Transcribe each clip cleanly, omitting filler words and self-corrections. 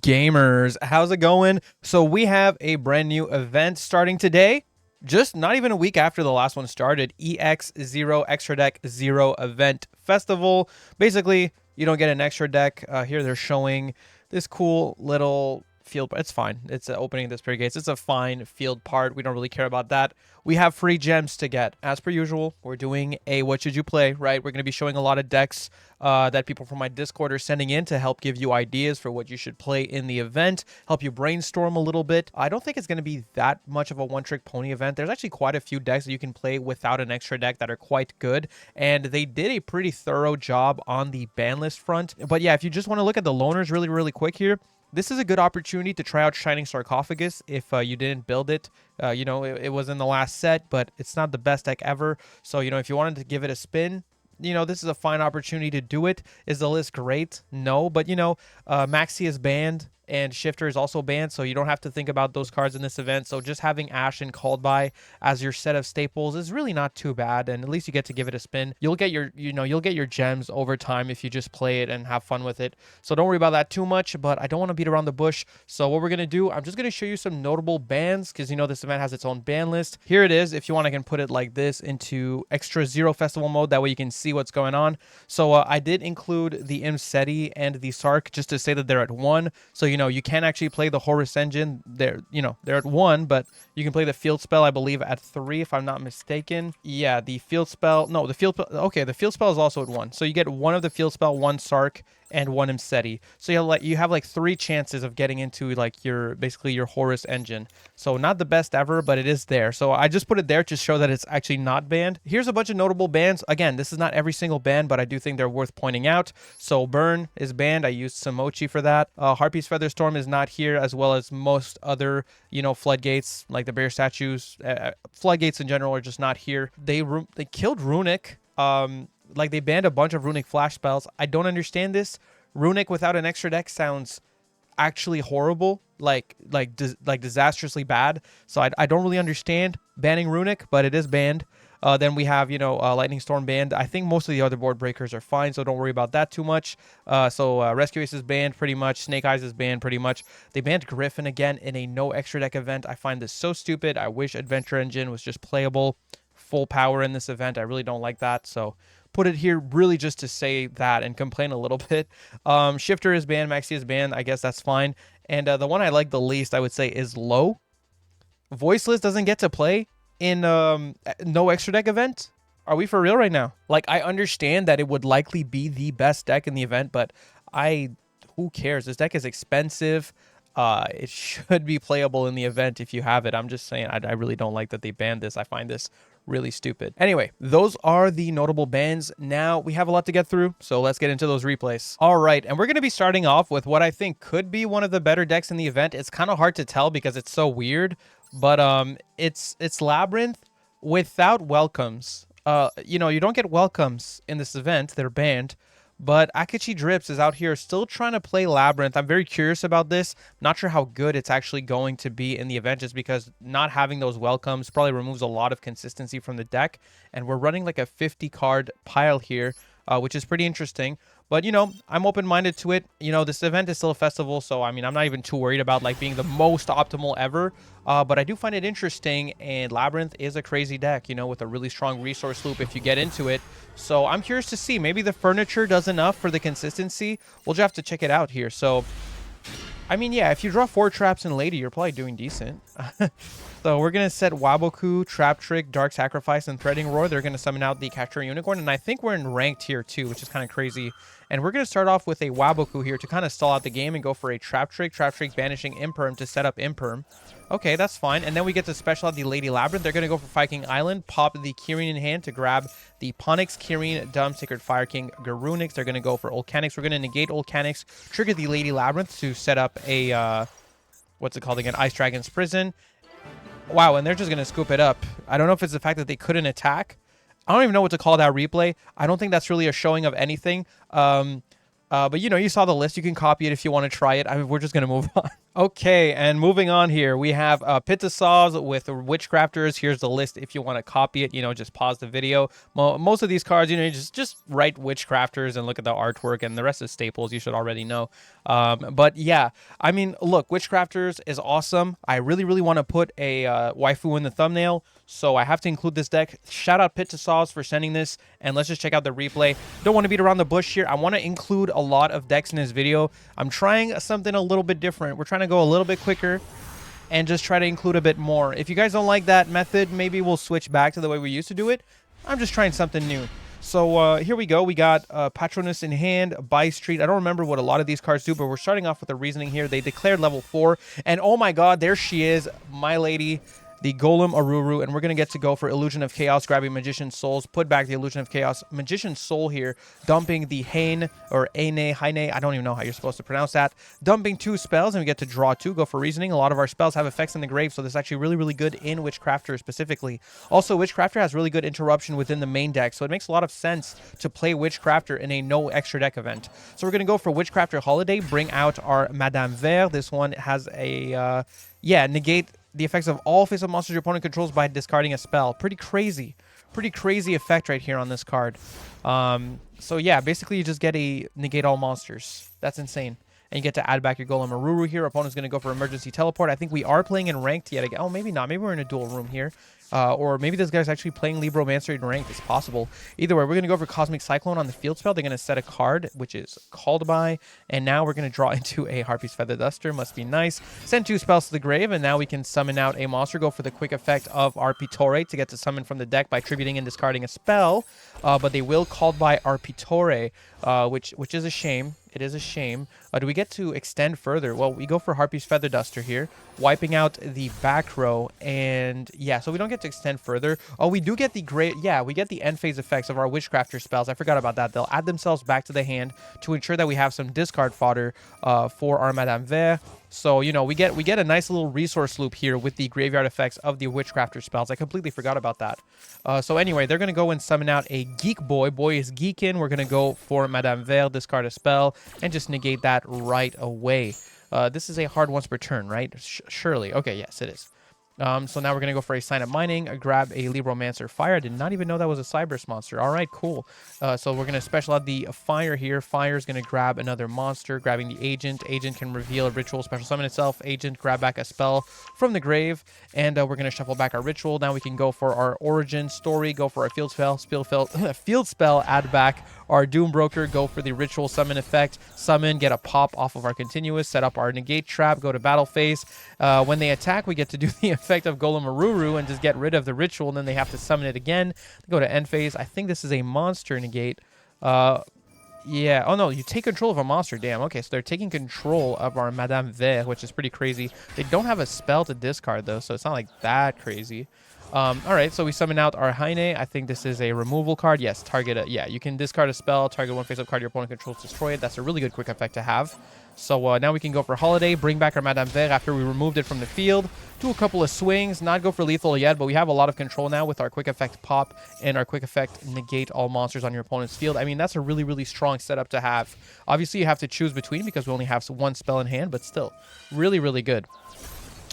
Gamers, how's it going? So we have a brand new event starting today. Just not even a week after the last one started. EX0 Extra Deck 0 Event Festival. Basically, you don't get an extra deck. Here they're showing this cool little field. It's fine. It's opening the spirit gates. It's a fine field part. We don't really care about that. We have free gems to get. As per usual, we're doing a what should you play, right? We're going to be showing a lot of decks that people from my Discord are sending in to help give you ideas for what you should play in the event, help you brainstorm a little bit. I don't think it's going to be that much of a one-trick pony event. There's actually quite a few decks that you can play without an extra deck that are quite good, and they did a pretty thorough job on the ban list front. But yeah, if you just want to look at the loners really quick here, this is a good opportunity to try out Shining Sarcophagus if you didn't build it. You know, it was in the last set, but it's not the best deck ever. So, you know, if you wanted to give it a spin, you know, this is a fine opportunity to do it. Is the list great? No, but, you know, Maxi is banned and Shifter is also banned, so you don't have to think about those cards in this event. So just having Ash and Called By as your set of staples is really not too bad, and at least you get to give it a spin. You'll get your, you'll get your gems over time if you just play it and have fun with it. So don't worry about that too much, but I don't want to beat around the bush. So what we're going to do, I'm just going to show you some notable bans, because, you know, this event has its own ban list. Here it is. If you want, I can put it like this into extra zero festival mode. That way you can see what's going on. So I did include the Imseti and the Sark just to say that they're at 1. So, you know, you can actually play the Horus engine. They're at 1, but you can play the field spell, I believe, at 3, if I'm not mistaken. Yeah, the field spell. No, the field. Okay, the field spell is also at 1. So you get 1 of the field spell, 1 Sark, and 1 Imseti. So you have like 3 chances of getting into like basically your Horus engine. So not the best ever, but it is there. So I just put it there to show that it's actually not banned. Here's a bunch of notable bans. Again, this is not every single ban, but I do think they're worth pointing out. So Burn is banned. I used Samochi for that. Harpy's Featherstorm is not here, as well as most other, you know, floodgates like the bear statues. Floodgates in general are just not here. They killed Runic. Like, they banned a bunch of Runic flash spells. I don't understand this. Runic without an extra deck sounds actually horrible, like disastrously bad. So I don't really understand banning Runic, but it is banned. Then we have, you know, Lightning Storm banned. I think most of the other board breakers are fine, so don't worry about that too much. Rescue Ace is banned pretty much. Snake Eyes is banned pretty much. They banned Griffin again in a no extra deck event. I find this so stupid. I wish Adventure Engine was just playable full power in this event. I really don't like that, so put it here really just to say that and complain a little bit. Shifter is banned. Maxi is banned. I guess that's fine. And the one I like the least, I would say, is Low. Voiceless doesn't get to play in no extra deck event. Are we for real right now? Like, I understand that it would likely be the best deck in the event, but who cares? This deck is expensive. It should be playable in the event if you have it. I'm just saying, I really don't like that they banned this. I find this really stupid. Anyway, those are the notable bans. Now we have a lot to get through, so let's get into those replays. All right, and we're going to be starting off with what I think could be one of the better decks in the event. It's kind of hard to tell because it's so weird, but it's Labrynth without welcomes. You know, you don't get welcomes in this event. They're banned. But Akechi Drips is out here still trying to play Labrynth. I'm very curious about this. Not sure how good it's actually going to be in the event, just because not having those welcomes probably removes a lot of consistency from the deck. And we're running like a 50-card pile here, which is pretty interesting. But, you know, I'm open-minded to it. You know, this event is still a festival, so, I mean, I'm not even too worried about, like, being the most optimal ever. But I do find it interesting, and Labrynth is a crazy deck, you know, with a really strong resource loop if you get into it. So I'm curious to see. Maybe the furniture does enough for the consistency. We'll just have to check it out here. So, I mean, yeah, if you draw 4 traps in Lady, you're probably doing decent. So we're going to set Waboku, Trap Trick, Dark Sacrifice, and Threading Roar. They're going to summon out the Catcher Unicorn, and I think we're in ranked here too, which is kind of crazy. And we're going to start off with a Waboku here to kind of stall out the game and go for a Trap Trick banishing Imperm to set up Imperm. Okay, that's fine. And then we get to special out the Lady Labrynth. They're going to go for Viking Island, pop the Kirin in hand to grab the Ponix, Kirin, Dumb, Sacred Fire King, Garunix. They're going to go for Volcanics. We're going to negate Volcanics, trigger the Lady Labrynth to set up a, what's it called again? Ice Dragon's Prison. Wow, and they're just going to scoop it up. I don't know if it's the fact that they couldn't attack. I don't even know what to call that replay. I don't think that's really a showing of anything. But, you know, you saw the list. You can copy it if you want to try it. We're just going to move on. Okay, and moving on here, we have Pitasaws with Witchcrafters. Here's the list if you want to copy it, just pause the video. Most of these cards, you just write Witchcrafters and look at the artwork, and the rest is staples you should already know. But yeah, I mean, look, Witchcrafters is awesome. I really, really want to put a waifu in the thumbnail, so I have to include this deck. Shout out Pitasaws for sending this, and let's just check out the replay. Don't want to beat around the bush here. I want to include a lot of decks in this video. I'm trying something a little bit different. We're trying to go a little bit quicker and just try to include a bit more. If you guys don't like that method, maybe we'll switch back to the way we used to do it. I'm just trying something new. So here we go. We got Patronus in hand, Buy Street. I don't remember what a lot of these cards do, but we're starting off with the reasoning here. They declared level 4, and oh my god, there she is, my lady, the Golem Aruru, and we're going to get to go for Illusion of Chaos, grabbing Magician's Souls, put back the Illusion of Chaos, Magician's Soul here, dumping the Haine, or Haine, I don't even know how you're supposed to pronounce that, dumping 2 spells, and we get to draw 2, go for Reasoning. A lot of our spells have effects in the grave, so this is actually really, really good in Witchcrafter specifically. Also, Witchcrafter has really good interruption within the main deck, so it makes a lot of sense to play Witchcrafter in a no extra deck event. So we're going to go for Witchcrafter Holiday, bring out our Madame Vert. This one has a, negate the effects of all face-up monsters your opponent controls by discarding a spell. Pretty crazy effect right here on this card. So yeah, basically you just get a negate all monsters. That's insane. And you get to add back your Golem Aruru here. Opponent's going to go for Emergency Teleport. I think we are playing in Ranked yet again. Oh, maybe not. Maybe we're in a dual room here. Or maybe this guy's actually playing Libromancer in Ranked. It's possible. Either way, we're going to go for Cosmic Cyclone on the field spell. They're going to set a card, which is Called By. And now we're going to draw into a Harpy's Feather Duster. Must be nice. Send 2 spells to the grave, and now we can summon out a monster. Go for the quick effect of Arpitore to get to summon from the deck by tributing and discarding a spell. But they will Called By Arpitore, which is a shame. It is a shame. Do we get to extend further? Well, we go for Harpy's Feather Duster here, wiping out the back row, and yeah, so we don't get to extend further. Oh, we do get the great, yeah, we get the end phase effects of our Witchcrafter spells. I forgot about that. They'll add themselves back to the hand to ensure that we have some discard fodder for our Madame Vert. So, we get a nice little resource loop here with the graveyard effects of the Witchcrafter spells. I completely forgot about that. So anyway, they're going to go and summon out a Geek Boy. Boy is geekin'. We're going to go for Madame Vert, discard a spell, and just negate that right away. This is a hard once per turn, right? Surely. Okay, yes, it is. So now we're going to go for a Sign of Mining, grab a Libromancer Fire. I did not even know that was a Cyberse monster. All right, cool. So we're going to special out the Fire here. Fire is going to grab another monster, grabbing the Agent. Agent can reveal a ritual, special summon itself. Agent, grab back a spell from the grave, and we're going to shuffle back our ritual. Now we can go for our Origin Story, go for our Field Spell, add back our Doombroker, go for the Ritual Summon effect, summon, get a pop off of our Continuous, set up our Negate Trap, go to battle phase. When they attack, we get to do the effect of Golem Aruru and just get rid of the ritual, and then they have to summon it again. Go to end phase. I think this is a monster negate. Yeah. Oh, no, you take control of a monster. Damn. Okay, so they're taking control of our Madame Vert, which is pretty crazy. They don't have a spell to discard, though, so it's not like that crazy. All right, so we summon out our Haine. I think this is a removal card. Yes, target yeah, you can discard a spell, target one face-up card your opponent controls, destroy it. That's a really good quick effect to have. So now we can go for Holiday, bring back our Madame Vert after we removed it from the field, do a couple of swings, not go for lethal yet, but we have a lot of control now with our quick effect pop and our quick effect negate all monsters on your opponent's field. I mean, that's a really, really strong setup to have. Obviously, you have to choose between because we only have 1 spell in hand, but still, really, really good.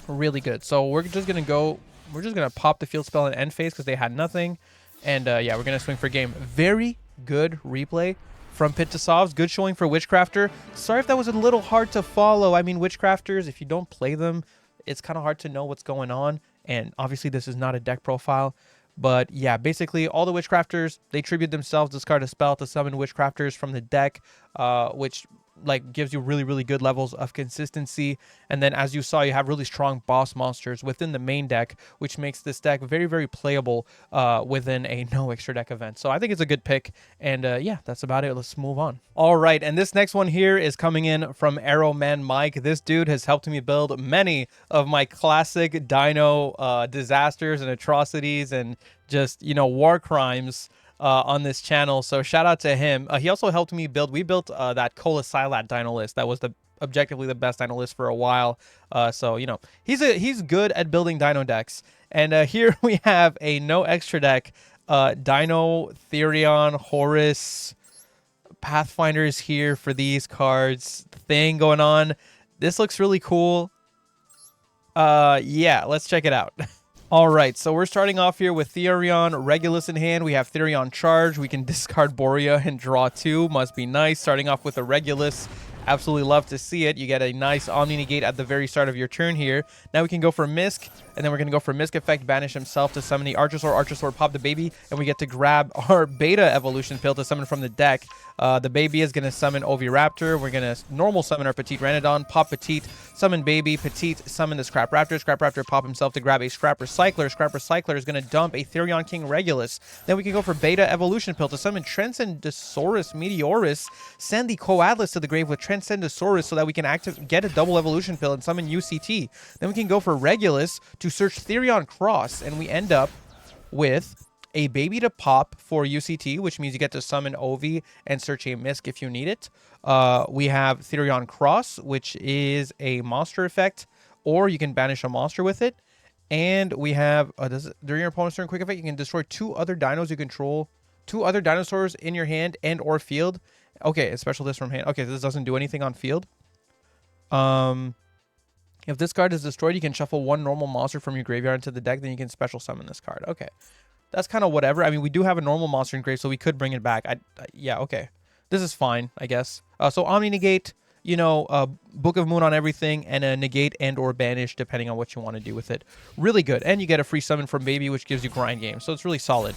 Really good. So we're just going to go... We're just going to pop the field spell in end phase because they had nothing. And yeah, we're going to swing for game. Very good replay from Pitasaws. Good showing for Witchcrafter. Sorry if that was a little hard to follow. I mean, Witchcrafters, if you don't play them, it's kind of hard to know what's going on. And obviously, this is not a deck profile. But yeah, basically, all the Witchcrafters, they tribute themselves, discard a spell to summon Witchcrafters from the deck, which... like gives you really, really good levels of consistency. And then as you saw, you have really strong boss monsters within the main deck, which makes this deck very, very playable within a no extra deck event. So I think it's a good pick. And yeah, that's about it. Let's move on. All right, and this next one here is coming in from Arrowman Mike. This dude has helped me build many of my classic dino disasters and atrocities and just, war crimes on this channel, so shout out to him. He also helped me build. We built that Colosylat dino list. That was objectively the best dino list for a while. So he's good at building dino decks. And here we have a no extra deck. Dino, Therion, Horus, Pathfinders here for these cards. Thing going on. This looks really cool. Yeah, let's check it out. All right, so we're starting off here with Therion Regulus in hand. We have Therion Charge. We can discard Borea and draw 2. Must be nice. Starting off with a Regulus. Absolutely love to see it. You get a nice Omni Negate at the very start of your turn here. Now we can go for Misk, and then we're going to go for Misk Effect, banish himself to summon the Archosaur. Archosaur, pop the baby, and we get to grab our Beta Evolution Pill to summon from the deck. The baby is going to summon Oviraptor. We're going to normal summon our Petite Ranodon, pop Petite, summon baby, Petite, summon the Scrap Raptor. Scrap Raptor, pop himself to grab a Scrap Recycler. Scrap Recycler is going to dump a Therion King Regulus. Then we can go for Beta Evolution Pill to summon Transcendosaurus Meteorus, send the Coatlas to the grave with Transcendosaurus so that we can get a double Evolution Pill and summon UCT. Then we can go for Regulus to search Therion Cross, and we end up with a baby to pop for UCT, which means you get to summon Ovi and search a Misk if you need it. We have Therion Cross, which is a monster effect, or you can banish a monster with it. And we have, during your opponent's turn quick effect, you can destroy 2 other dinos you control, 2 other dinosaurs in your hand and or field. Okay, a special list from hand. Okay, this doesn't do anything on field. If this card is destroyed, you can shuffle 1 normal monster from your graveyard into the deck, then you can special summon this card. Okay. That's kind of whatever. I mean, we do have a normal monster in grave, so we could bring it back. Yeah, okay. This is fine, I guess. So Omni Negate, you know, Book of Moon on everything, and a negate and or banish, depending on what you want to do with it. Really good. And you get a free summon from baby, which gives you grind game. So it's really solid.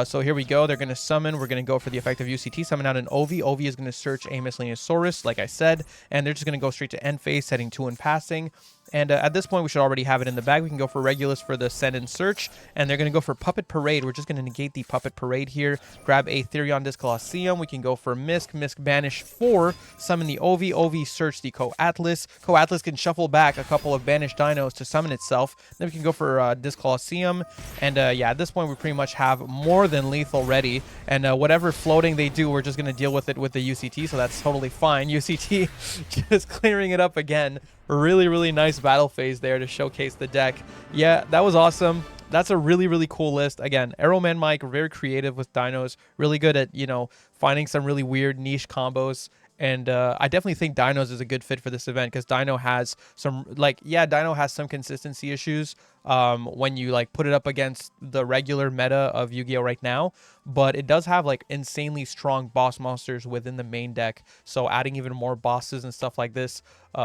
So here we go. They're going to summon. We're going to go for the effect of UCT. Summon out an Ovi. Ovi is going to search a Miscellaneous Saurus, like I said. And they're just going to go straight to end phase, setting 2 and passing. And at this point, we should already have it in the bag. We can go for Regulus for the send and search. And they're going to go for Puppet Parade. We're just going to negate the Puppet Parade here. Grab a Therion Disc Colosseum. We can go for Misk. Misk banish 4. Summon the Ovi. Ovi search the Coatlas. Coatlas can shuffle back a couple of banished dinos to summon itself. Then we can go for Disc Colosseum. And yeah, at this point, we pretty much have more than lethal ready. And whatever floating they do, we're just going to deal with it with the UCT. So that's totally fine. UCT just clearing it up again. Really, really nice battle phase there to showcase the deck. Yeah, that was awesome. That's a really, really cool list. Again, Arrowman Mike, very creative with dinos. Really good at, you know, finding some really weird niche combos. And I definitely think Dinos is a good fit for this event because Dino has some, like, yeah, Dino has some consistency issues when you, like, put it up against the regular meta of Yu-Gi-Oh! Right now. But it does have, like, insanely strong boss monsters within the main deck. So adding even more bosses and stuff like this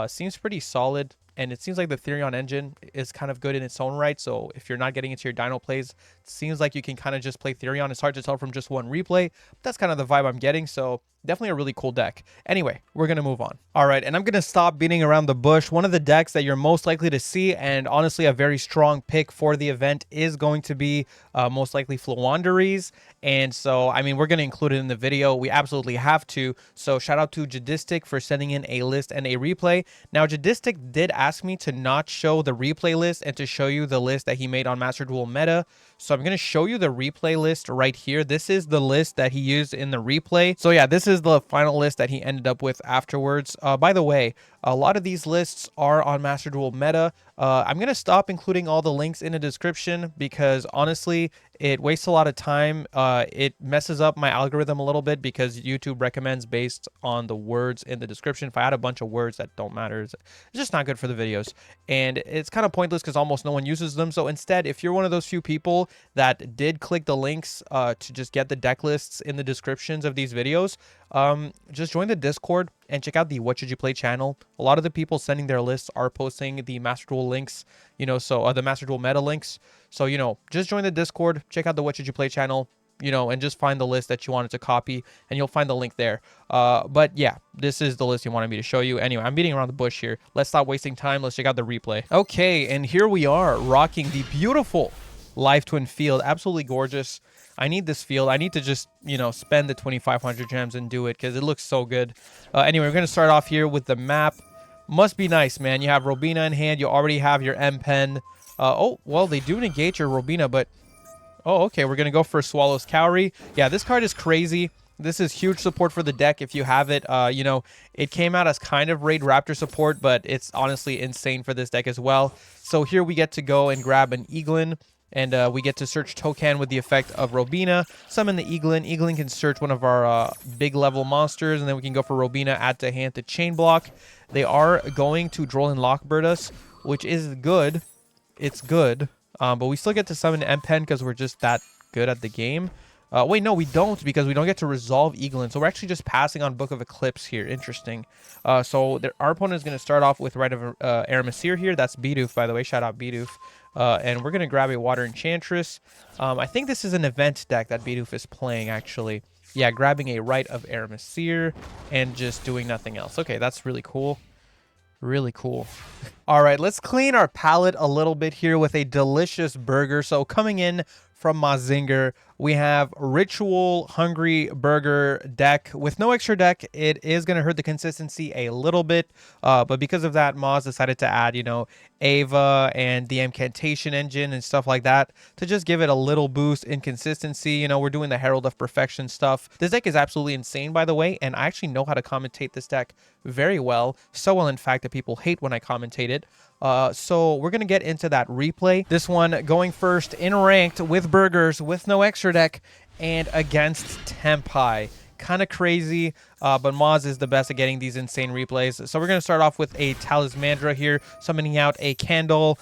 seems pretty solid. And it seems like the Therion engine is kind of good in its own right. So if you're not getting into your Dino plays, it seems like you can kind of just play Therion. It's hard to tell from just one replay. That's kind of the vibe I'm getting. So definitely a really cool deck. Anyway, we're going to move on. All right, and I'm going to stop beating around the bush. One of the decks that you're most likely to see, and honestly a very strong pick for the event, is going to be most likely Floowandereeze. And so, I mean, we're going to include it in the video. We absolutely have to. So shout out to Jadistic for sending in a list and a replay. Now, Jadistic did ask me to not show the replay list and to show you the list that he made on Master Duel Meta. So I'm going to show you the replay list right here. This is the list that he used in the replay. So yeah, this is the final list that he ended up with afterwards. By the way, a lot of these lists are on Master Duel Meta. I'm going to stop including all the links in the description because honestly, it wastes a lot of time. It messes up my algorithm a little bit because YouTube recommends based on the words in the description. If I add a bunch of words that don't matter, it's just not good for the videos. And it's kind of pointless because almost no one uses them. So instead, if you're one of those few people that did click the links to just get the deck lists in the descriptions of these videos, just join the Discord and check out the What Should You Play channel. A lot of the people sending their lists are posting the Master Duel links, you know, so the Master Duel meta links. So, you know, just join the Discord, check out the What Should You Play channel, you know, and just find the list that you wanted to copy and you'll find the link there. But yeah, this is the list you wanted me to show you. Anyway, I'm beating around the bush here. Let's stop wasting time. Let's check out the replay. Okay, and here we are rocking the beautiful Live Twin field. Absolutely gorgeous. I need this field. I need to just, you know, spend the 2,500 gems and do it because it looks so good. Anyway, we're going to start off here with the map. Must be nice, man. You have Robina in hand. You already have your M-Pen. Oh, well, they do negate your Robina, but... Oh, okay. We're going to go for Swallow's Cowrie. Yeah, this card is crazy. This is huge support for the deck if you have it. You know, it came out as kind of Raid Raptor support, but it's honestly insane for this deck as well. So here we get to go and grab an Eaglin. And we get to search Tokan with the effect of Robina. Summon the Eaglin. Eaglin can search one of our big level monsters, and then we can go for Robina, add to hand to chain block. They are going to Droll and Lockbird us, which is good. It's good. But we still get to summon M-Pen because we're just that good at the game. Wait, no, we don't, because we don't get to resolve Eaglin. So we're actually just passing on Book of Eclipse here. Interesting. So our opponent is going to start off with Rite of Aramesir here. That's Bidoof, by the way. Shout out Bidoof. And we're going to grab a Water Enchantress. I think this is an event deck that Bidoof is playing, actually. Yeah, grabbing a Rite of Aramesir and just doing nothing else. Okay, that's really cool. Really cool. All right, let's clean our palate a little bit here with a delicious burger. So coming in from Mazinger, we have Ritual Hungry Burger deck. With no extra deck, it is going to hurt the consistency a little bit. But because of that, Maz decided to add, you know, Ava and the Incantation engine and stuff like that to just give it a little boost in consistency. You know, we're doing the Herald of Perfection stuff. This deck is absolutely insane, by the way, and I actually know how to commentate this deck very well. So well, in fact, that people hate when I commentate it. So we're going to get into that replay. This one going first in ranked with burgers, with no extra deck, and against Tempai. Kind of crazy, but Maz is the best at getting these insane replays. So we're going to start off with a Talismandra here, summoning out a Candle,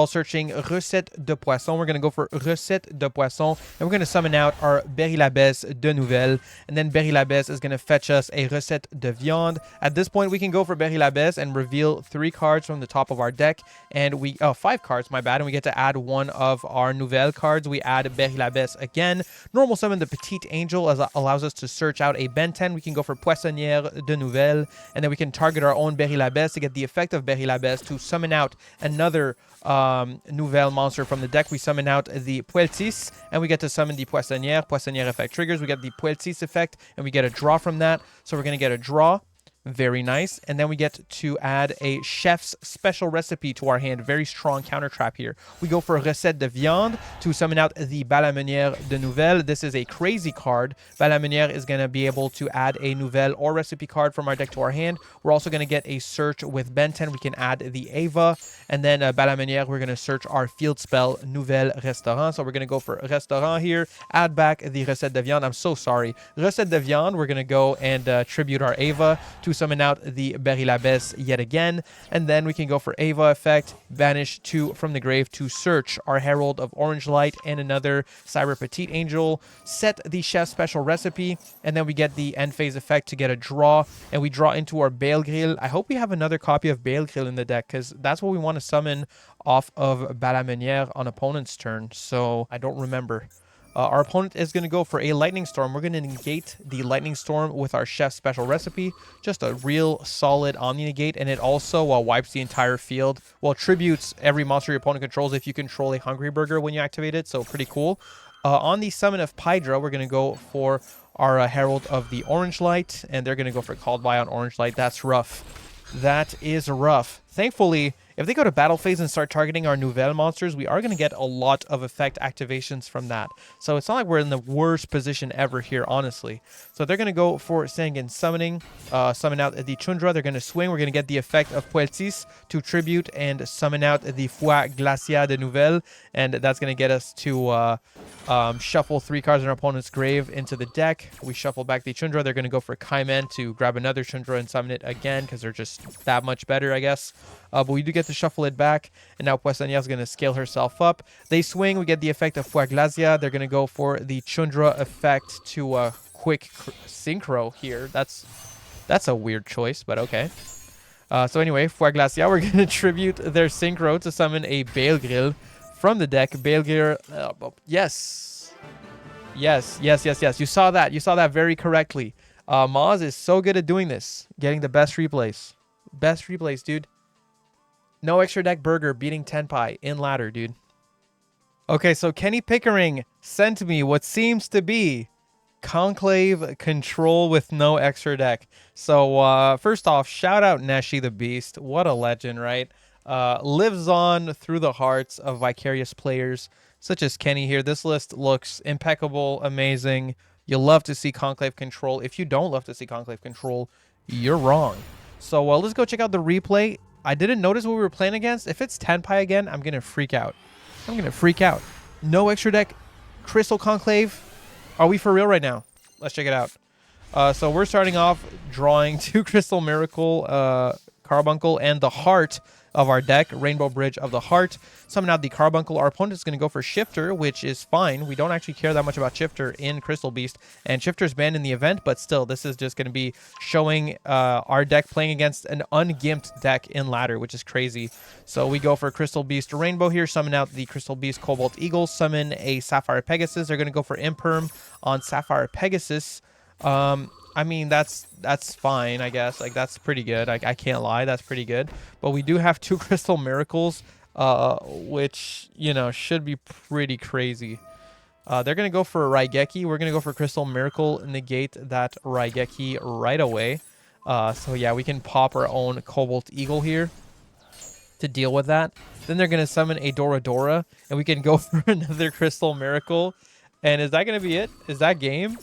searching Recette de Poisson. We're going to go for Recette de Poisson, and we're going to summon out our Berry-l'Abbesse de Nouvelles, and then Berry-l'Abbesse is going to fetch us a Recette de Viande. At this point, we can go for Berry-l'Abbesse and reveal 3 cards from the top of our deck, and 5 cards, my bad, and we get to add one of our Nouvelles cards. We add Berry-l'Abbesse again. Normal summon the Petite Angel allows us to search out a Ben 10. We can go for Poissonnière de Nouvelles, and then we can target our own Berry-l'Abbesse to get the effect of Berry-l'Abbesse to summon out another Nouvelle monster from the deck. We summon out the Poeltis, and we get to summon the Poissonnière. Poissonnière effect triggers. We get the Poeltis effect, and we get a draw from that. So we're going to get a draw. Very nice. And then we get to add a chef's special recipe to our hand. Very strong counter trap here. We go for Recette de Viande to summon out the Balamenière de Nouvelles. This is a crazy card. Balamenière is going to be able to add a Nouvelle or recipe card from our deck to our hand. We're also going to get a search with Ben 10. We can add the Ava. And then Balamenière, we're going to search our field spell Nouvelle Restaurant. So we're going to go for Restaurant here. Add back the Recette de Viande. I'm so sorry. Recette de Viande, we're going to go and tribute our Ava to summon out the Berry-l'Abbesse yet again, and then we can go for Ava effect, banish 2 from the grave to search our Herald of Orange Light and another Cyber Petite Angel, set the chef's special recipe, and then we get the end phase effect to get a draw, and we draw into our Bale Grill. I hope we have another copy of Bale Grill in the deck, because that's what we want to summon off of Balamenière on opponent's turn, so I don't remember. Our opponent is going to go for a Lightning Storm. We're going to negate the Lightning Storm with our Chef's Special Recipe. Just a real solid Omni-Negate, and it also wipes the entire field. Well, tributes every monster your opponent controls if you control a Hungry Burger when you activate it, so pretty cool. On the Summon of Pydra, we're going to go for our Herald of the Orange Light, and they're going to go for Called By on Orange Light. That's rough. That is rough. Thankfully, if they go to battle phase and start targeting our Nouvelle monsters, we are going to get a lot of effect activations from that. So it's not like we're in the worst position ever here, honestly. So they're going to go for Sanguine Summoning, summon out the Chundra. They're going to swing. We're going to get the effect of Poeltis to tribute and summon out the Foi Glacia de Nouvelle. And that's going to get us to shuffle 3 cards in our opponent's grave into the deck. We shuffle back the Chundra. They're going to go for Kaimen to grab another Chundra and summon it again because they're just that much better, I guess. But we do get to shuffle it back, and now Poissonnière is going to scale herself up. They swing, we get the effect of Foi Glacia. They're going to go for the Chundra effect to quick synchro here. That's a weird choice, but okay. So anyway, Foi Glacia, we're going to tribute their synchro to summon a Bale Grill from the deck. Bale Grill, yes. Yes. You saw that very correctly. Maz is so good at doing this, getting the best replays. Best replays, dude. No extra deck burger beating Tenpai in ladder, dude. Okay, so Kenny Pickering sent me what seems to be Conclave control with no extra deck. So first off, shout out Neshi the Beast. What a legend, right? Lives on through the hearts of Vicarious players such as Kenny here. This list looks impeccable, amazing. You'll love to see Conclave control. If you don't love to see Conclave control, you're wrong. So let's go check out the replay. I didn't notice what we were playing against. If it's Tenpai again, I'm going to freak out. I'm going to freak out. No extra deck, Crystal Conclave. Are we for real right now? Let's check it out. So we're starting off drawing 2 Crystal Miracle, Carbuncle, and the heart of our deck, Rainbow Bridge of the Heart. Summon out the Carbuncle. Our opponent is going to go for Shifter, which is fine. We don't actually care that much about Shifter in Crystal Beast, and Shifter's banned in the event, but still, this is just going to be showing our deck playing against an ungimped deck in ladder, which is crazy. So we go for Crystal Beast Rainbow here, summon out the Crystal Beast Cobalt Eagle, summon a Sapphire Pegasus. They're going to go for Imperm on Sapphire Pegasus. I mean, that's fine, I guess. Like, that's pretty good. I can't lie. That's pretty good. But we do have 2 Crystal Miracles, which, you know, should be pretty crazy. They're going to go for a Raigeki. We're going to go for Crystal Miracle, negate that Raigeki right away. So, yeah, we can pop our own Cobalt Eagle here to deal with that. Then they're going to summon a Dora, and we can go for another Crystal Miracle. And is that going to be it? Is that game?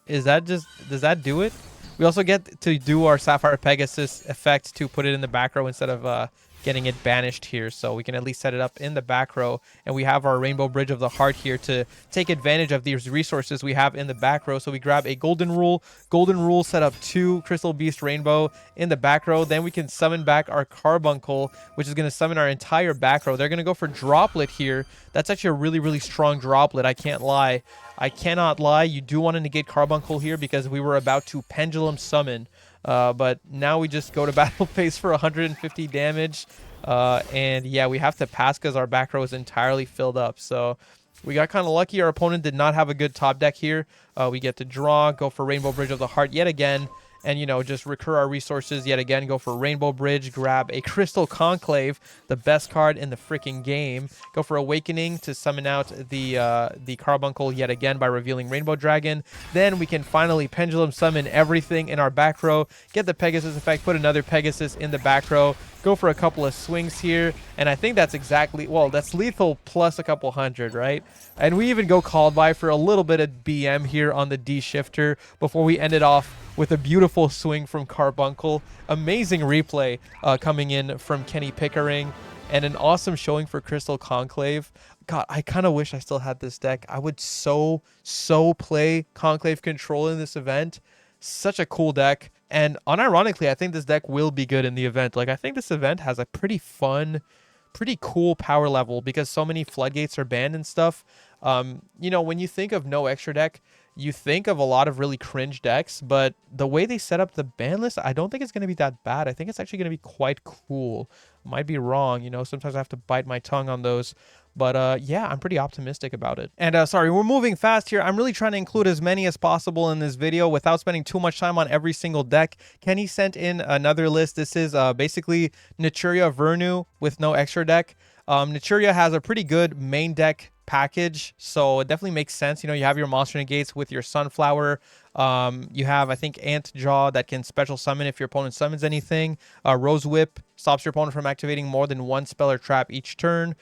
Is that just, does that do it? We also get to do our Sapphire Pegasus effect to put it in the back row instead of getting it banished here. So we can at least set it up in the back row. And we have our Rainbow Bridge of the Heart here to take advantage of these resources we have in the back row. So we grab a Golden Rule. Golden Rule, set up 2 Crystal Beast Rainbow in the back row. Then we can summon back our Carbuncle, which is going to summon our entire back row. They're going to go for Droplet here. That's actually a really, really strong Droplet. I can't lie. I cannot lie. You do want to negate Carbuncle here because we were about to Pendulum Summon. But now we just go to battle phase for 150 damage. And yeah, we have to pass because our back row is entirely filled up. So we got kind of lucky. Our opponent did not have a good top deck here. We get to draw, go for Rainbow Bridge of the Heart yet again. And, you know, just recur our resources yet again. Go for Rainbow Bridge. Grab a Crystal Conclave, the best card in the freaking game. Go for Awakening to summon out the Carbuncle yet again by revealing Rainbow Dragon. Then we can finally Pendulum Summon everything in our back row. Get the Pegasus effect. Put another Pegasus in the back row. Go for a couple of swings here. And I think that's exactly, well, that's lethal plus a couple hundred, right? And we even go called by for a little bit of BM here on the D Shifter before we end it off with a beautiful swing from Carbuncle. Amazing replay coming in from Kenny Pickering. And an awesome showing for Crystal Conclave. God, I kind of wish I still had this deck. I would so play Conclave Control in this event. Such a cool deck. And unironically, I think this deck will be good in the event. Like, I think this event has a pretty fun, pretty cool power level because so many floodgates are banned and stuff. You know, when you think of no extra deck, you think of a lot of really cringe decks, but the way they set up the ban list, I don't think it's going to be that bad. I think it's actually going to be quite cool. Might be wrong, you know, sometimes I have to bite my tongue on those. But yeah, I'm pretty optimistic about it. And sorry, we're moving fast here. I'm really trying to include as many as possible in this video without spending too much time on every single deck. Kenny sent in another list. This is basically Naturia Vernusylph with no extra deck. Naturia has a pretty good main deck package, so it definitely makes sense. You know, you have your monster negates with your Sunflower. You have, I think, Ant Jaw that can special summon if your opponent summons anything. Rose Whip stops your opponent from activating more than 1 spell or trap each turn.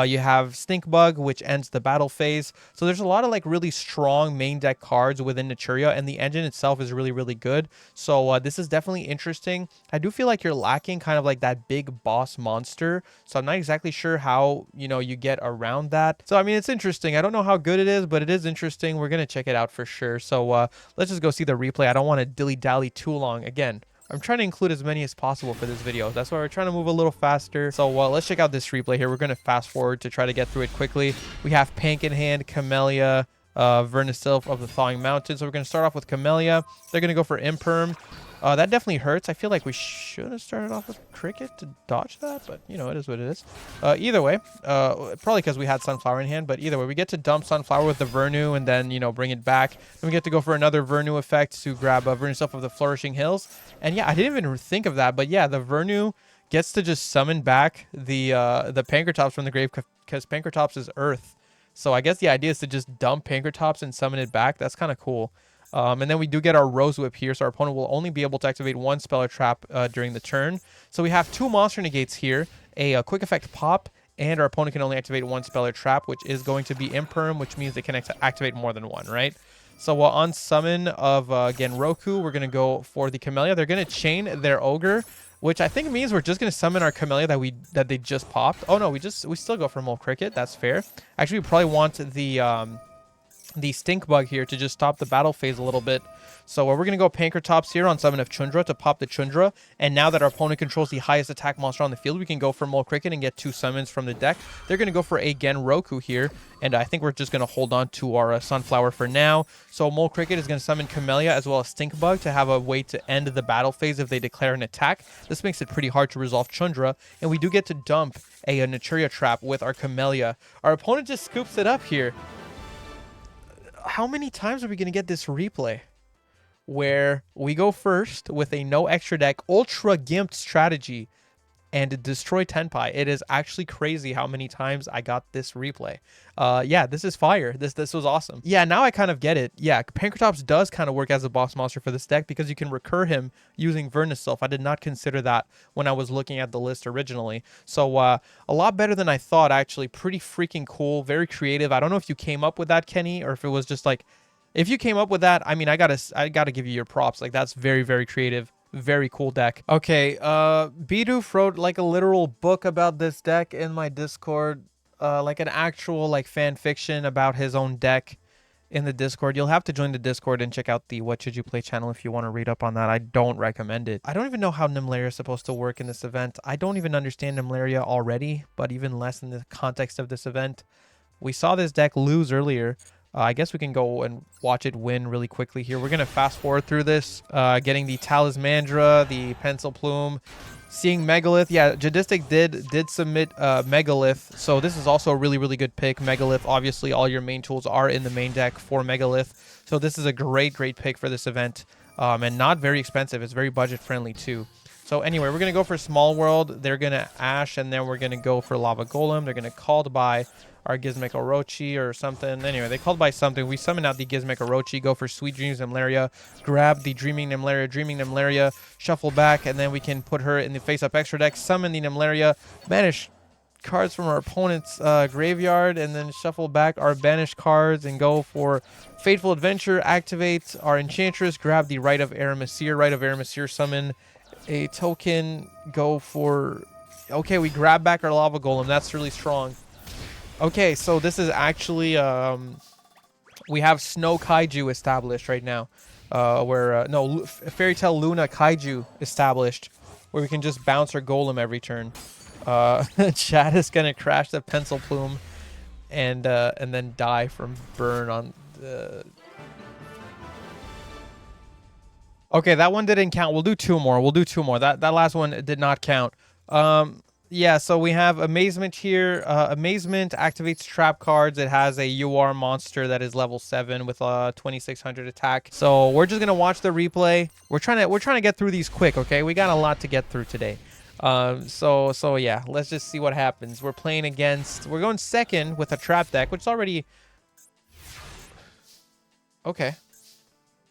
You have Stink Bug, which ends the battle phase. So there's a lot of like really strong main deck cards within Naturia, and the engine itself is really, really good. So this is definitely interesting. I do feel like you're lacking kind of like that big boss monster. So I'm not exactly sure how, you know, you get around that. So I mean, it's interesting. I don't know how good it is, but it is interesting. We're going to check it out for sure. So let's just go see the replay. I don't want to dilly-dally too long. Again, I'm trying to include as many as possible for this video. That's why we're trying to move a little faster. So let's check out this replay here. We're going to fast forward to try to get through it quickly. We have Pank in hand, Camellia, Vernusylph of the Thawing Mountain. So we're going to start off with Camellia. They're going to go for Imperm. That definitely hurts. I feel like we should have started off with Cricket to dodge that, but you know, it is what it is. Either way, probably because we had Sunflower in hand, but either way, we get to dump Sunflower with the Vernu and then, you know, bring it back. Then we get to go for another Vernu effect to grab Vernusylph of the Flourishing Hills. And yeah, I didn't even think of that, but yeah, the Vernu gets to just summon back the Pankratops from the grave because Pankratops is Earth. So I guess the idea is to just dump Pankratops and summon it back. That's kind of cool. And then we do get our Rose Whip here, so our opponent will only be able to activate 1 spell or trap during the turn. So we have 2 monster negates here, a quick effect pop, and our opponent can only activate 1 spell or trap, which is going to be Imperm, which means they can activate more than 1, right? So on summon of, again, Roku, we're going to go for the Camellia. They're going to chain their Ogre. which I think means we're just gonna summon our Camellia that they just popped. Oh no, we still go for Mole Cricket. That's fair. Actually, we probably want the Stink Bug here to just stop the battle phase a little bit. So we're going to go Pankratops here on Summon of Chundra to pop the Chundra. And now that our opponent controls the highest attack monster on the field, we can go for Mole Cricket and get 2 summons from the deck. They're going to go for a Gen Roku here. And I think we're just going to hold on to our Sunflower for now. So Mole Cricket is going to summon Camellia as well as Stink Bug to have a way to end the battle phase if they declare an attack. This makes it pretty hard to resolve Chundra. And we do get to dump a Naturia Trap with our Camellia. Our opponent just scoops it up here. How many times are we going to get this replay where we go first with a no extra deck ultra gimped strategy and destroy Tenpai? It is actually crazy how many times I got this replay. Yeah, this is fire. This was awesome. Yeah, now I kind of get it. Yeah, Pankratops does kind of work as a boss monster for this deck because you can recur him using Vernusylph. I did not consider that when I was looking at the list originally. So a lot better than I thought, actually. Pretty freaking cool. Very creative. I don't know if you came up with that, Kenny, or if it was just like, if you came up with that, I mean, I gotta give you your props. Like, that's very, very creative. Very cool deck. Okay, Bidoof wrote like a literal book about this deck in my Discord. Like an actual like fan fiction about his own deck in the Discord. You'll have to join the Discord and check out the What Should You Play channel if you want to read up on that. I don't recommend it. I don't even know how Nemleria is supposed to work in this event. I don't even understand Nemleria already, but even less in the context of this event. We saw this deck lose earlier. I guess we can go and watch it win really quickly here. We're going to fast forward through this, getting the Talismandra, the Pencil Plume, seeing Megalith. Yeah, Jadistic did submit Megalith, so this is also a really, really good pick. Megalith, obviously, all your main tools are in the main deck for Megalith, so this is a great, great pick for this event, and not very expensive. It's very budget-friendly, too. So anyway, we're going to go for Small World. They're going to Ash, and then we're going to go for Lava Golem. They're going to Called by our Gizmek Orochi or something. Anyway, they called by something. We summon out the Gizmek Orochi, go for Sweet Dreams Nemleria, grab the Dreaming Nemleria, shuffle back, and then we can put her in the face-up extra deck, summon the Nemleria, banish cards from our opponent's graveyard, and then shuffle back our banished cards and go for Fateful Adventure, activate our Enchantress, grab the Rite of Aramesir, summon a token, go for... Okay, we grab back our Lava Golem. That's really strong. Okay, so this is actually, we have Snow Kaiju established right now, no, Fairy Tale Luna Kaiju established, where we can just bounce our Golem every turn. Chad is going to crash the Pencil Plume and then die from burn on the... Okay, that one didn't count. We'll do 2 more. That last one did not count. Yeah, so we have Amazement here. Amazement activates trap cards. It has a UR monster that is level 7 with a 2600 attack. So we're just gonna watch the replay. We're trying to get through these quick, okay? We got a lot to get through today. So yeah, let's just see what happens. We're going second with a trap deck, which is already okay.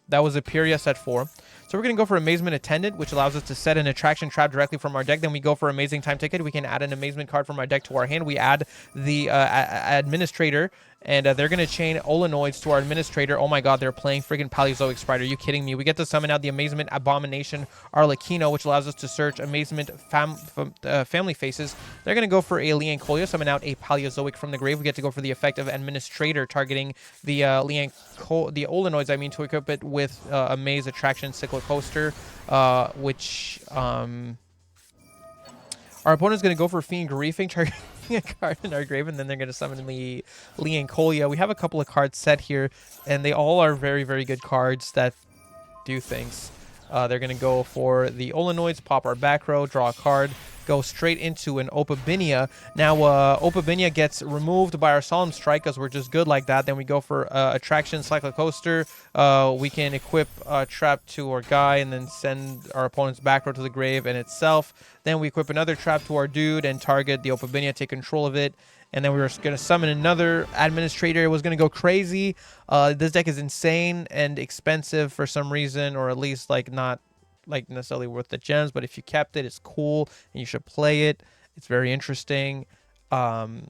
That was a Pyria set 4. So we're going to go for Amazement Attendant, which allows us to set an attraction trap directly from our deck. Then we go for Amazing Time Ticket. We can add an Amazement card from our deck to our hand. We add the Administrator, and they're going to chain Olenoids to our Administrator. Oh my god, they're playing freaking Paleozoic Sprite. Are you kidding me? We get to summon out the Amazement Abomination Arlecchino, which allows us to search Amazement Family Faces. They're going to go for a Liancolia, summon out a Paleozoic from the grave. We get to go for the effect of Administrator, targeting the Olenoids, to equip it with a Maze Attraction Cyclic Coaster, which our opponent's going to go for Fiend Griefing, targeting a card in our grave, and then they're going to summon the Liancolia. We have a couple of cards set here, and they all are very, very good cards that do things. They're going to go for the Olenoids, pop our back row, draw a card, go straight into an Opabinia. Now, Opabinia gets removed by our Solemn Strike because we're just good like that. Then we go for Attraction Cyclic Coaster. We can equip Trap to our guy and then send our opponent's back row to the grave and itself. Then we equip another Trap to our dude and target the Opabinia, take control of it. And then we were going to summon another Administrator. It was going to go crazy. This deck is insane and expensive for some reason, or at least like not like necessarily worth the gems. But if you kept it, it's cool and you should play it. It's very interesting. Okay,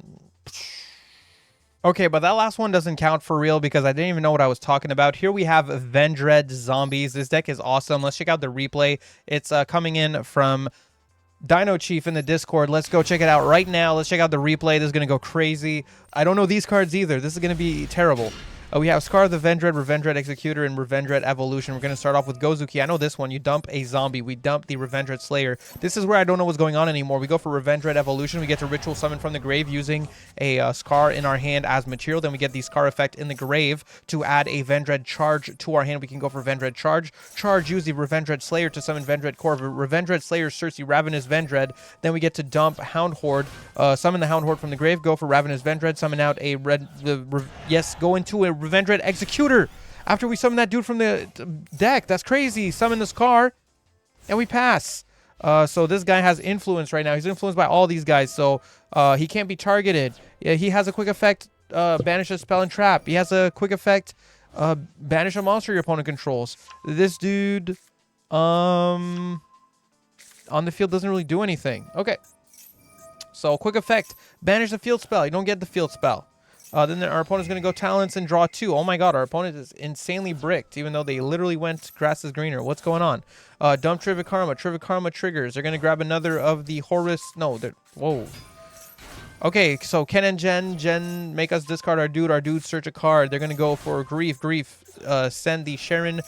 but that last one doesn't count for real because I didn't even know what I was talking about. Here we have Vendread Zombies. This deck is awesome. Let's check out the replay. It's coming in from Dino Chief in the Discord. Let's go check it out right now. Let's check out the replay. This is going to go crazy. I don't know these cards either. This is going to be terrible. We have Scar of the Vendread, Revendread Executor, and Revendread Evolution. We're going to start off with Gozuki. I know this one. You dump a zombie. We dump the Revendread Slayer. This is where I don't know what's going on anymore. We go for Revendread Evolution. We get to Ritual Summon from the grave using a Scar in our hand as material. Then we get the Scar effect in the grave to add a Vendread Charge to our hand. We can go for Vendread Charge. Charge, use the Revendread Slayer to summon Vendread Core. Revendread Slayer, Cersei, Ravenous Vendread. Then we get to dump Hound Horde. Summon the Hound Horde from the grave. Go for Ravenous Vendread. Summon out a go into a Revendread Executor after we summon that dude from the deck. That's crazy. Summon this car and we pass. So this guy has influence right now. He's influenced by all these guys, so he can't be targeted. Yeah, he has a quick effect, banish a spell and trap. He has a quick effect, banish a monster your opponent controls. This dude on the field doesn't really do anything. Okay, so quick effect, banish the field spell. You don't get the field spell. Then our opponent's going to go Talents and draw 2. Oh my god, our opponent is insanely bricked, even though they literally went Grass is Greener. What's going on? Dump Trivikarma. Trivikarma triggers. They're going to grab another of the Horus. No, they're... Whoa. Okay, so Ken and Jen make us discard our dude. Our dude search a card. They're going to go for Grief. Send the Sharon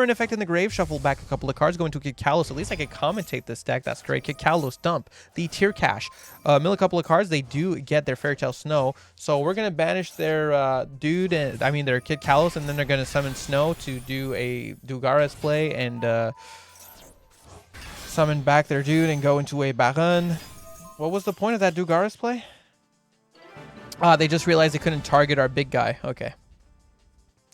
effect in the grave. Shuffle back a couple of cards. Go into Kid Kalos. At least I can commentate this deck. That's great. Kid Kalos, dump the Tear Cache. Mill a couple of cards. They do get their Fairytale Snow. So we're going to banish their dude, and I mean their Kid Kalos, and then they're going to summon Snow to do a Dugares play and summon back their dude and go into a Baron. What was the point of that Dugares play? They just realized they couldn't target our big guy. Okay.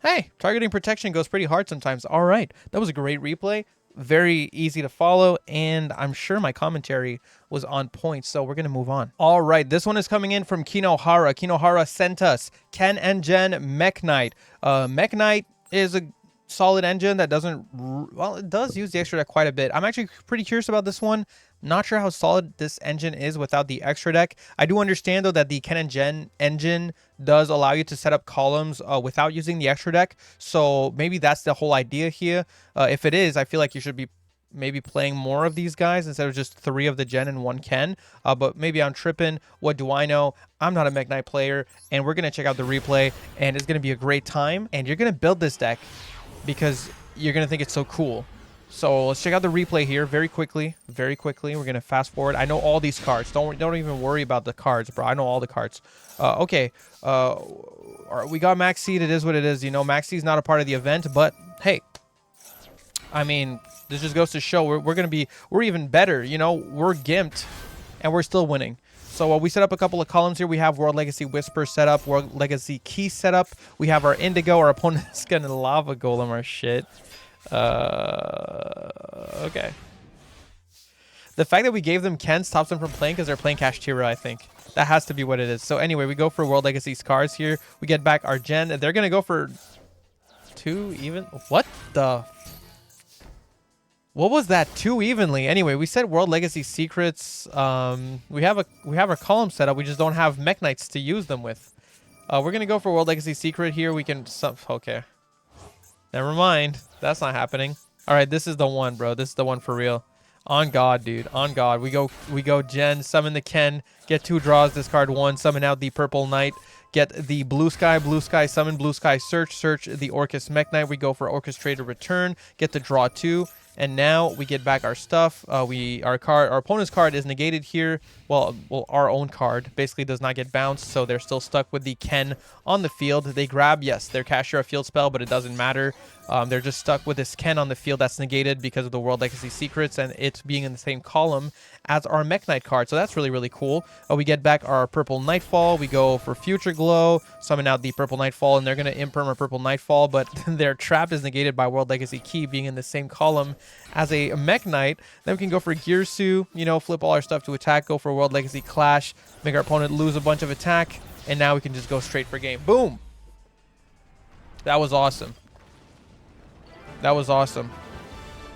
Hey, targeting protection goes pretty hard sometimes. All right. That was a great replay. Very easy to follow, and I'm sure my commentary was on point, so we're going to move on. All right. This one is coming in from Kinohara. Kinohara sent us Ken and Gen Mekk Knight. Mekk Knight is a solid engine that doesn't... Well, it does use the extra deck quite a bit. I'm actually pretty curious about this one. Not sure how solid this engine is without the extra deck. I do understand, though, that the Ken and Gen engine does allow you to set up columns without using the extra deck. So maybe that's the whole idea here. If it is, I feel like you should be maybe playing more of these guys instead of just 3 of the Gen and 1 Ken. But maybe I'm tripping. What do I know? I'm not a Mekk Knight player, and we're going to check out the replay, and it's going to be a great time. And you're going to build this deck because you're going to think it's so cool. So let's check out the replay here very quickly. Very quickly. We're going to fast forward. I know all these cards. Don't even worry about the cards, bro. I know all the cards. Okay. We got Max Seed. It is what it is. You know, Max Seed's not a part of the event, but hey, I mean, this just goes to show we're even better. You know, we're gimped and we're still winning. So we set up a couple of columns here. We have World Legacy Whisper set up, World Legacy Key set up. We have our Indigo. Our opponent's going to Lava Golem our shit. Okay. The fact that we gave them Ken stops them from playing because they're playing Kashtira, I think. That has to be what it is. So anyway, we go for World Legacy Scars here. We get back our Gen. They're going to go for 2 even. What the... What was that? 2 evenly. Anyway, we said World Legacy Secrets. We have our column set up. We just don't have Mekk Knights to use them with. We're going to go for World Legacy Secret here. We can... Okay. Never mind. That's not happening. All right, this is the one, bro. This is the one for real. On God, dude. On God. We go Gen, summon the Ken, get 2 draws, discard 1, summon out the Purple Knight, get the Blue Sky, summon Blue Sky, search the Orcus Mekk Knight. We go for Orchestrator Return, get to draw 2, and now we get back our stuff. Our opponent's card is negated here. Well, our own card basically does not get bounced, so they're still stuck with the Ken on the field. They grab, yes, their Kashtira field spell, but it doesn't matter. They're just stuck with this Ken on the field that's negated because of the World Legacy Secrets and it being in the same column as our Mekk Knight card. So that's really, really cool. We get back our Purple Nightfall. We go for Future Glow, summon out the Purple Nightfall, and they're going to imperm a Purple Nightfall, but their trap is negated by World Legacy Key being in the same column as a Mekk Knight. Then we can go for Girsu, you know, flip all our stuff to attack, go for World Legacy Clash, make our opponent lose a bunch of attack, and now we can just go straight for game. Boom! That was awesome. That was awesome.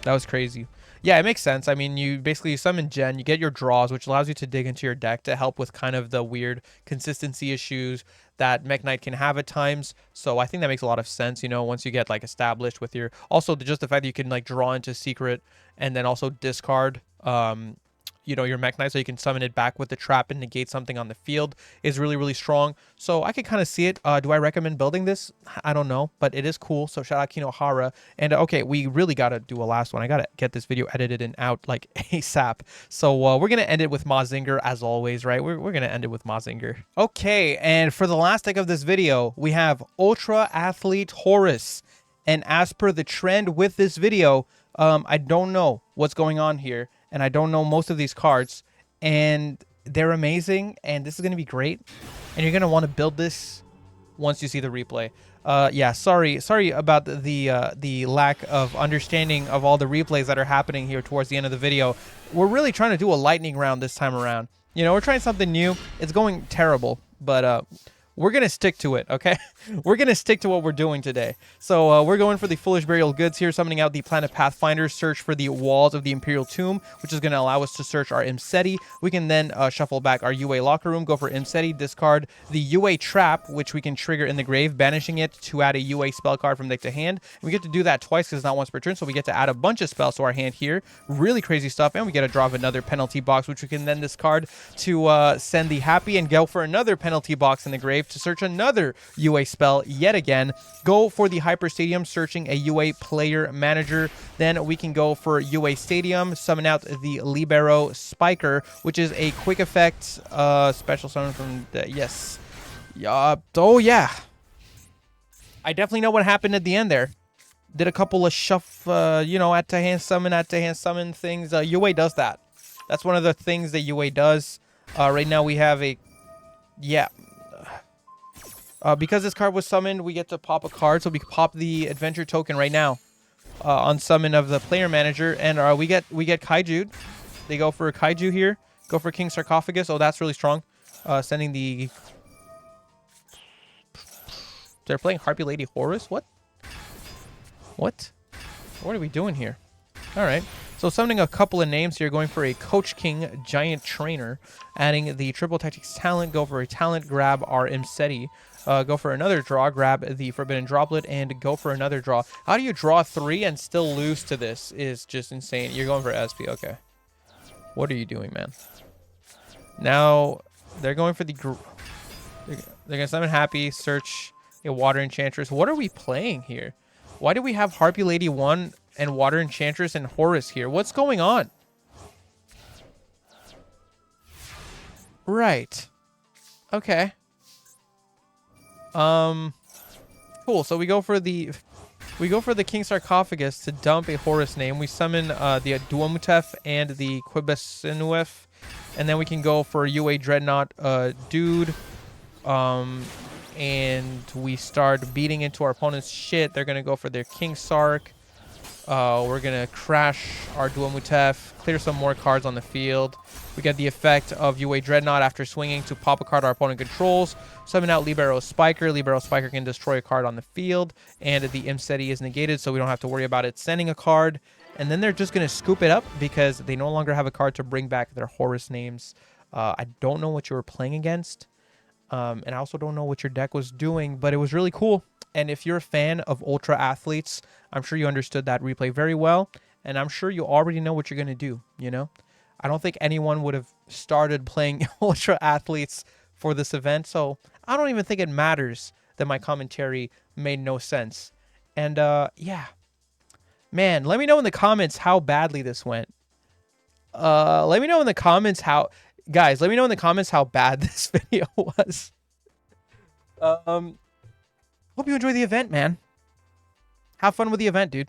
That was crazy. Yeah, it makes sense. I mean, you basically summon Gen, you get your draws, which allows you to dig into your deck to help with kind of the weird consistency issues that Mekk Knight can have at times. So I think that makes a lot of sense, you know, once you get like established with your... Also, just the fact that you can like draw into Secret and then also discard your Mekk Knight, so you can summon it back with the trap and negate something on the field is really, really strong. So I can kind of see it. Do I recommend building this? I don't know, but it is cool. So shout out Kinohara. And okay, we really got to do a last one. I got to get this video edited and out like ASAP. So we're going to end it with Mazinger as always, right? We're going to end it with Mazinger. Okay, and for the last deck of this video, we have Ultra Athlete Horus. And as per the trend with this video, I don't know what's going on here, and I don't know most of these cards, and they're amazing, and this is going to be great, and you're going to want to build this once you see the replay. Yeah, sorry about the lack of understanding of all the replays that are happening here towards the end of the video. We're really trying to do a lightning round this time around. You know, we're trying something new. It's going terrible, but we're going to stick to it, okay? We're going to stick to what we're doing today. So we're going for the Foolish Burial Goods here, summoning out the Planet Pathfinder, search for the walls of the Imperial Tomb, which is going to allow us to search our Imseti. We can then shuffle back our UA Locker Room, go for Imseti, discard the UA Trap, which we can trigger in the grave, banishing it to add a UA spell card from deck to hand. And we get to do that twice because it's not once per turn, so we get to add a bunch of spells to our hand here. Really crazy stuff, and we get a draw of another penalty box, which we can then discard to send the Happy and go for another penalty box in the grave to search another UA spell yet again. Go for the Hyper Stadium, searching a UA player manager. Then we can go for UA Stadium, summon out the Libero Spiker, which is a quick effect special summon from the, yes. Oh yeah. I definitely know what happened at the end there. Did a couple of add to hand summon things. UA does that. That's one of the things that UA does. Right now we have a, yeah. Because this card was summoned, we get to pop a card, so we can pop the adventure token right now on summon of the player manager, and we get Kaiju. They go for a Kaiju here, go for King Sarcophagus. Oh, that's really strong. Sending the. They're playing Harpy Lady Horus. What? What are we doing here? All right. So summoning a couple of names here, going for a Coach King Giant Trainer, adding the Triple Tactics talent, go for a talent, grab our Imseti, go for another draw, grab the Forbidden Droplet, and go for another draw. How do you draw 3 and still lose to this is just insane. You're going for SP, okay. What are you doing, man? Now, they're going for the... They're going to summon Happy, search a Water Enchantress. What are we playing here? Why do we have Harpy Lady 1 and Water Enchantress and Horus here? What's going on? Right. Okay. Cool. So we go for the King Sarcophagus to dump a Horus name. We summon the Duomutef and the Quibesinuef, and then we can go for UA Dreadnought dude. And we start beating into our opponent's shit. They're gonna go for their King Sark. We're gonna crash our Duomutef, clear some more cards on the field. We get the effect of UA Dreadnought after swinging to pop a card our opponent controls. Summon out Libero Spiker. Libero Spiker can destroy a card on the field, and the Imseti is negated, so we don't have to worry about it sending a card. And then they're just gonna scoop it up because they no longer have a card to bring back their Horus names. I don't know what you were playing against. And I also don't know what your deck was doing, but it was really cool. And if you're a fan of Ultra Athletes, I'm sure you understood that replay very well. And I'm sure you already know what you're going to do, you know? I don't think anyone would have started playing Ultra Athletes for this event. So I don't even think it matters that my commentary made no sense. And yeah. Man, let me know in the comments how badly this went. Let me know in the comments how... Guys, let me know in the comments how bad this video was. Hope you enjoy the event, man. Have fun with the event, dude.